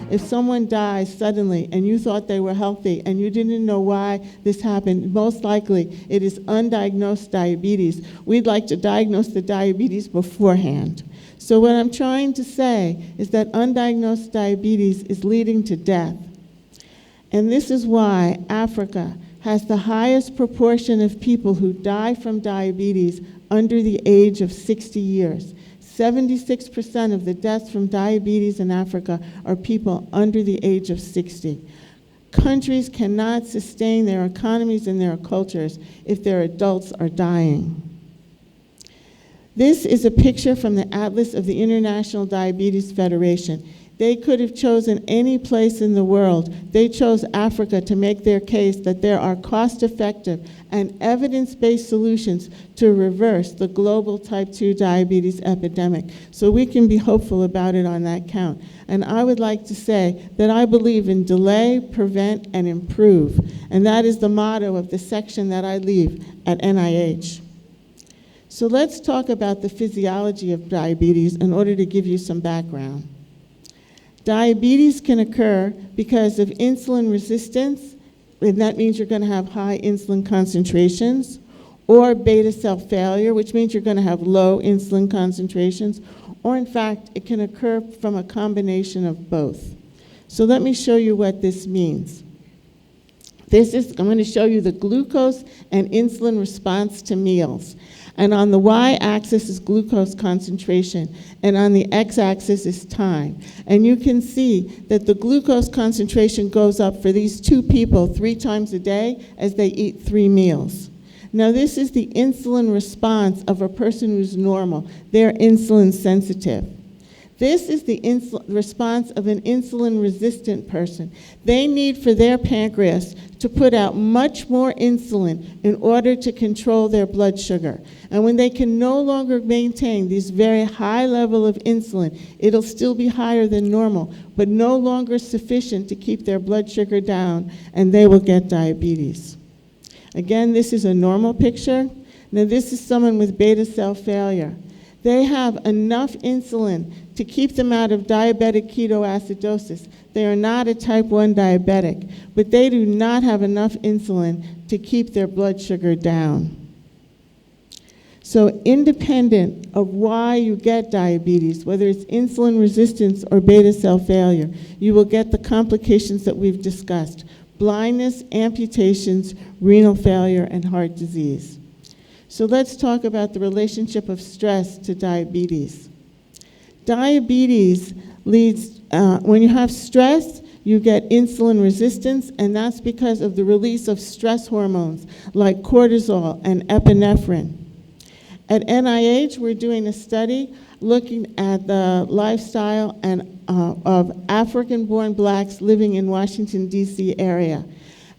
If someone dies suddenly and you thought they were healthy and you didn't know why this happened, most likely it is undiagnosed diabetes. We'd like to diagnose the diabetes beforehand. So what I'm trying to say is that undiagnosed diabetes is leading to death. And this is why Africa has the highest proportion of people who die from diabetes under the age of 60 years. 76% of the deaths from diabetes in Africa are people under the age of 60. Countries cannot sustain their economies and their cultures if their adults are dying. This is a picture from the Atlas of the International Diabetes Federation. They could have chosen any place in the world. They chose Africa to make their case that there are cost-effective and evidence-based solutions to reverse the global type 2 diabetes epidemic. So we can be hopeful about it on that count. And I would like to say that I believe in delay, prevent, and improve. And that is the motto of the section that I lead at NIH. So let's talk about the physiology of diabetes in order to give you some background. Diabetes can occur because of insulin resistance, and that means you're going to have high insulin concentrations, or beta cell failure, which means you're going to have low insulin concentrations, or in fact, it can occur from a combination of both. So let me show you what this means. I'm going to show you the glucose and insulin response to meals. And on the y-axis is glucose concentration, and on the x-axis is time. And you can see that the glucose concentration goes up for these two people 3 times a day as they eat 3 meals. Now this is the insulin response of a person who's normal. They're insulin sensitive. This is the response of an insulin-resistant person. They need for their pancreas to put out much more insulin in order to control their blood sugar. And when they can no longer maintain this very high level of insulin, it'll still be higher than normal, but no longer sufficient to keep their blood sugar down, and they will get diabetes. Again, this is a normal picture. Now this is someone with beta cell failure. They have enough insulin to keep them out of diabetic ketoacidosis. They are not a type 1 diabetic, but they do not have enough insulin to keep their blood sugar down. So independent of why you get diabetes, whether it's insulin resistance or beta cell failure, you will get the complications that we've discussed: blindness, amputations, renal failure, and heart disease. So let's talk about the relationship of stress to diabetes. Diabetes leads, when you have stress, you get insulin resistance, and that's because of the release of stress hormones like cortisol and epinephrine. At NIH, we're doing a study looking at the lifestyle of African-born blacks living in Washington, D.C. area.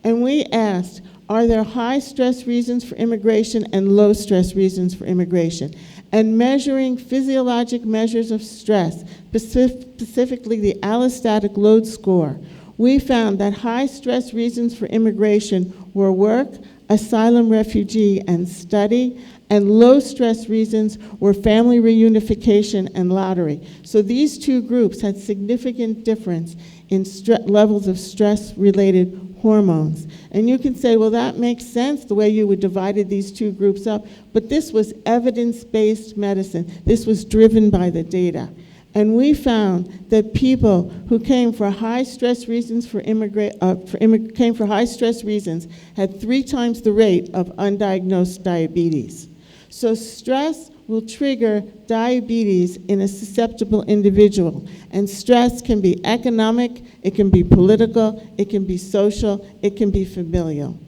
And we asked, are there high-stress reasons for immigration and low-stress reasons for immigration? And measuring physiologic measures of stress, specifically the allostatic load score, we found that high-stress reasons for immigration were work, asylum, refugee, and study, and low-stress reasons were family reunification and lottery. So these two groups had significant difference in levels of stress-related hormones. And you can say, well, that makes sense, the way you would divided these two groups up, but this was evidence-based medicine. This was driven by the data. And we found that people who came for high-stress reasons came for high-stress reasons had 3 times the rate of undiagnosed diabetes. So stress will trigger diabetes in a susceptible individual. And stress can be economic, it can be political, it can be social, it can be familial.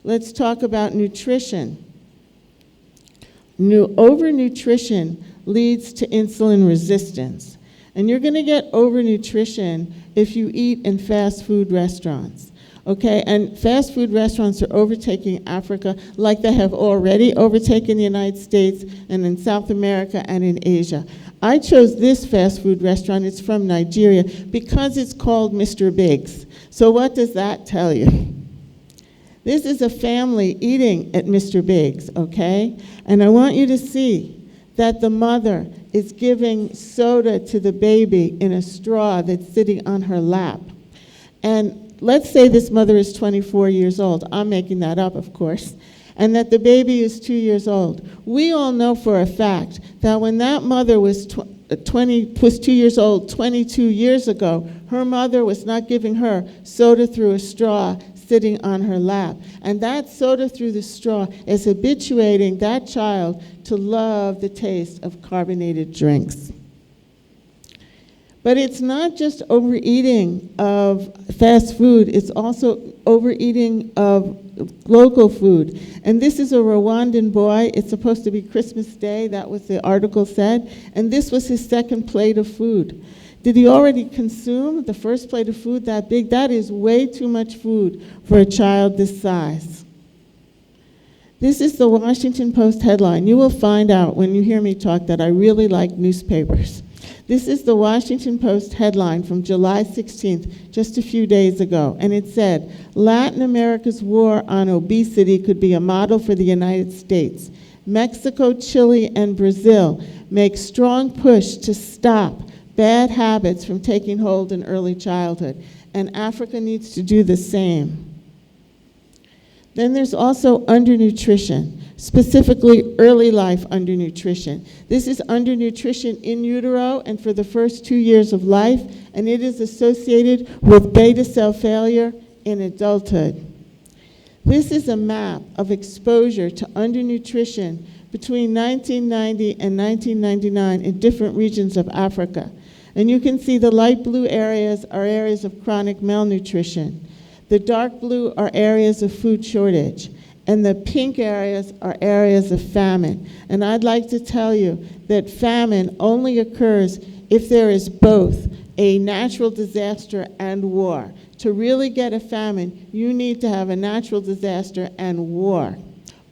Let's talk about nutrition. Overnutrition leads to insulin resistance. And you're going to get overnutrition if you eat in fast food restaurants. Okay, and fast food restaurants are overtaking Africa like they have already overtaken the United States and in South America and in Asia. I chose this fast food restaurant, it's from Nigeria, because it's called Mr. Biggs. So what does that tell you? This is a family eating at Mr. Biggs, okay? And I want you to see that the mother is giving soda to the baby in a straw that's sitting on her lap. And let's say this mother is 24 years old. I'm making that up, of course. And that the baby is 2 years old. We all know for a fact that when that mother was 2 years old 22 years ago, her mother was not giving her soda through a straw sitting on her lap. And that soda through the straw is habituating that child to love the taste of carbonated drinks. But it's not just overeating of fast food, it's also overeating of local food. And this is a Rwandan boy. It's supposed to be Christmas Day, that was the article said, and this was his second plate of food. Did he already consume the first plate of food that big? That is way too much food for a child this size. This is the Washington Post headline. You will find out when you hear me talk that I really like newspapers. This is the Washington Post headline from July 16th, just a few days ago, and it said, Latin America's war on obesity could be a model for the United States. Mexico, Chile, and Brazil make strong push to stop bad habits from taking hold in early childhood, and Africa needs to do the same. Then there's also undernutrition, specifically early life undernutrition. This is undernutrition in utero and for the first 2 years of life, and it is associated with beta cell failure in adulthood. This is a map of exposure to undernutrition between 1990 and 1999 in different regions of Africa. And you can see the light blue areas are areas of chronic malnutrition. The dark blue are areas of food shortage. And the pink areas are areas of famine. And I'd like to tell you that famine only occurs if there is both a natural disaster and war. To really get a famine, you need to have a natural disaster and war.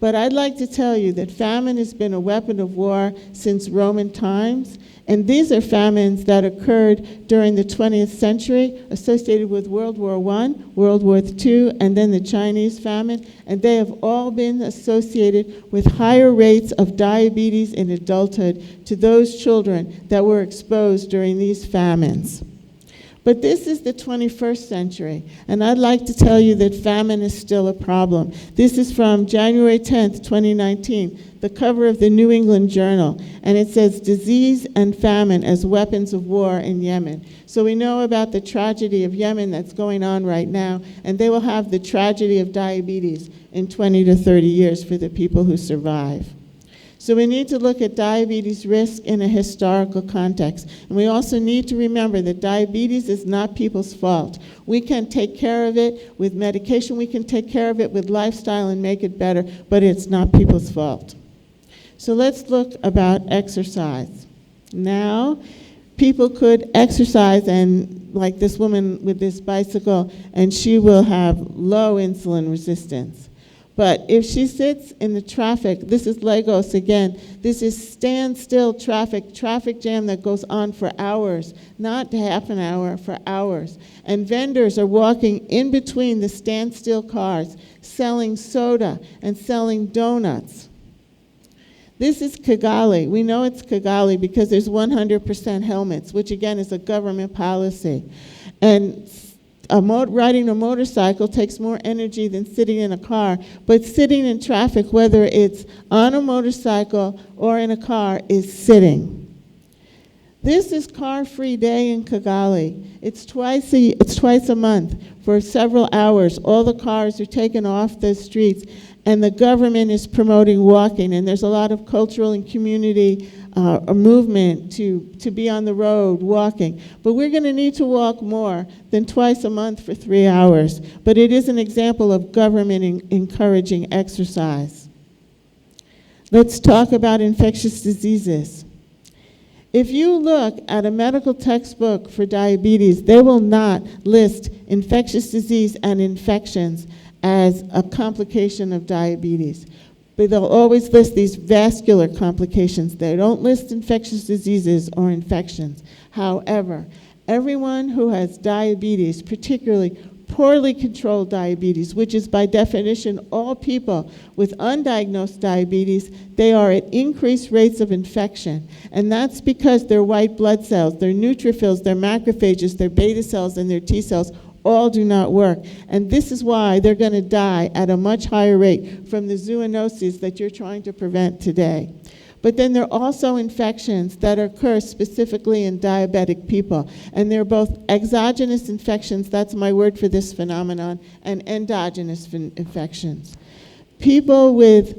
But I'd like to tell you that famine has been a weapon of war since Roman times. And these are famines that occurred during the 20th century, associated with World War I, World War II, and then the Chinese famine. And they have all been associated with higher rates of diabetes in adulthood to those children that were exposed during these famines. But this is the 21st century, and I'd like to tell you that famine is still a problem. This is from January 10th, 2019, the cover of the New England Journal, and it says, Disease and Famine as Weapons of War in Yemen. So we know about the tragedy of Yemen that's going on right now, and they will have the tragedy of diabetes in 20 to 30 years for the people who survive. So we need to look at diabetes risk in a historical context. And we also need to remember that diabetes is not people's fault. We can take care of it with medication, we can take care of it with lifestyle and make it better, but it's not people's fault. So let's look about exercise. Now, people could exercise, and like this woman with this bicycle, and she will have low insulin resistance. But if she sits in the traffic, this is Lagos again, this is standstill traffic jam that goes on for hours, not half an hour, for hours. And vendors are walking in between the standstill cars, selling soda and selling donuts. This is Kigali. We know it's Kigali because there's 100% helmets, which again is a government policy. And riding a motorcycle takes more energy than sitting in a car, but sitting in traffic, whether it's on a motorcycle or in a car, is sitting. This is Car-Free Day in Kigali. It's twice a month for several hours. All the cars are taken off the streets, and the government is promoting walking, and there's a lot of cultural and community a movement to be on the road walking. But we're going to need to walk more than twice a month for 3 hours. But it is an example of government encouraging exercise. Let's talk about infectious diseases. If you look at a medical textbook for diabetes, they will not list infectious disease and infections as a complication of diabetes. But they'll always list these vascular complications. They don't list infectious diseases or infections. However, everyone who has diabetes, particularly poorly controlled diabetes, which is by definition all people with undiagnosed diabetes, they are at increased rates of infection. And that's because their white blood cells, their neutrophils, their macrophages, their beta cells, and their T cells all do not work. And this is why they're going to die at a much higher rate from the zoonoses that you're trying to prevent today. But then there are also infections that occur specifically in diabetic people. And they're both exogenous infections, that's my word for this phenomenon, and endogenous infections. People with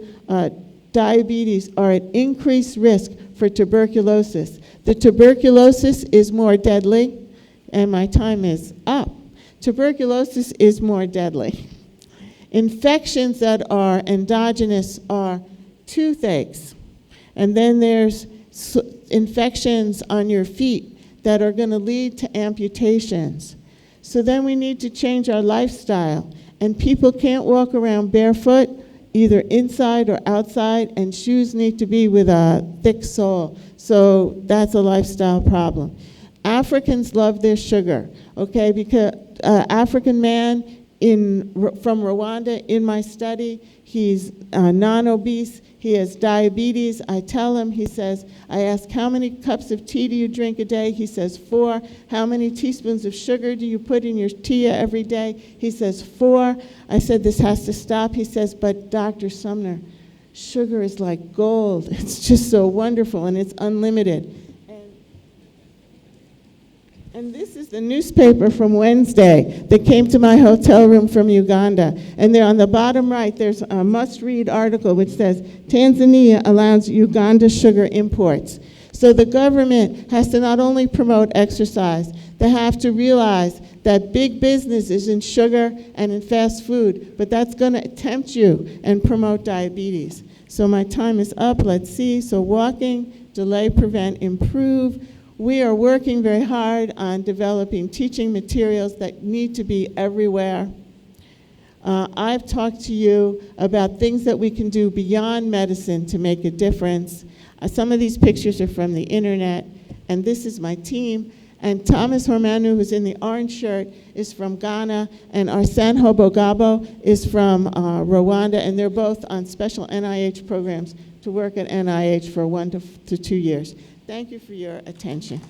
diabetes are at increased risk for tuberculosis. The tuberculosis is more deadly, and my time is up. Tuberculosis is more deadly. Infections that are endogenous are toothaches. And then there's infections on your feet that are going to lead to amputations. So then we need to change our lifestyle. And people can't walk around barefoot, either inside or outside, and shoes need to be with a thick sole. So that's a lifestyle problem. Africans love their sugar, okay? Because African man from Rwanda, in my study, he's non-obese. He has diabetes. I tell him, he says, I ask, how many cups of tea do you drink a day? He says, 4. How many teaspoons of sugar do you put in your tea every day? He says, 4. I said, this has to stop. He says, but Dr. Sumner, sugar is like gold. It's just so wonderful, and it's unlimited. And this is the newspaper from Wednesday that came to my hotel room from Uganda. And there on the bottom right, there's a must-read article which says, Tanzania allows Uganda sugar imports. So the government has to not only promote exercise, they have to realize that big business is in sugar and in fast food, but that's going to tempt you and promote diabetes. So my time is up. Let's see. So walking, delay, prevent, improve. We are working very hard on developing teaching materials that need to be everywhere. I've talked to you about things that we can do beyond medicine to make a difference. Some of these pictures are from the internet, and this is my team. And Thomas Hormanu, who's in the orange shirt, is from Ghana, and Arsene Hobogabo is from Rwanda, and they're both on special NIH programs to work at NIH for 1 to 2 years. Thank you for your attention.